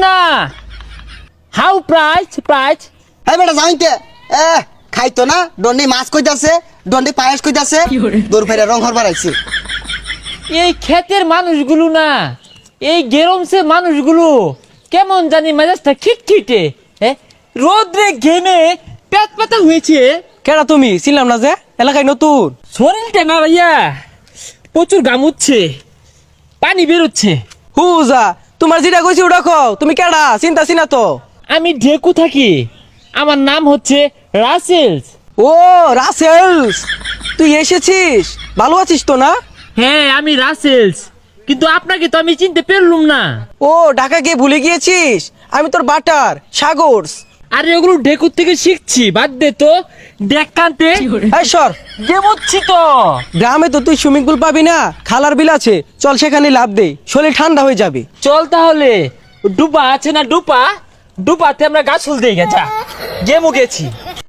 না how price এই বেটা জানিতে খাইতো না দন্ডি মাছ কইতাছে দন্ডি পায়েস কইতাছে দূর ফেরে রং হরবার আইছে। এই ক্ষেতের মানুষগুলো না, এই গেরমসে মানুষগুলো কেমন জানি মেজাজটা খিটখিটে, রোদ্রে ঘেমে পেট পাতা হয়েছে। কেডা তুমি ছিলাম না যে এলাকায় নতুন? শরীরটা না ভাইয়া প্রচুর গামুচ্ছে, পানি বেরোচ্ছে। হুজা তোমার যেটা কইছি ওটা কও, তুমি কেডা চিন্তা চিনা তো? আমি ঢেকু থাকি, আমার নাম হচ্ছে রাসেলস। ও রাসেলস, তুই এসেছিস? ভালো আছিস তো না? হ্যাঁ আমি রাসেলস, কিন্তু আপনাকে তো আমি চিনতে পারলুম না। ও ঢাকা গিয়ে ভুলে গিয়েছিস? আমি তোর বাটার সাগরস। আরে ওগুলো ঢেকুর থেকে শিখছি, বাদ দে তো দেখ কানতে। এই সর, গেমুচ্ছি তো। গ্রামে তো তুই সুইমিং পুল পাবি না, খালার বিল আছে, চল সেখানে লাভ দে, শরীর ঠান্ডা হয়ে যাবে। চল তাহলে, ডুপা আছে না ডুপা, ডুপাতে আমরা গাছ ফুল দিয়ে গেছা গেমু গেছি।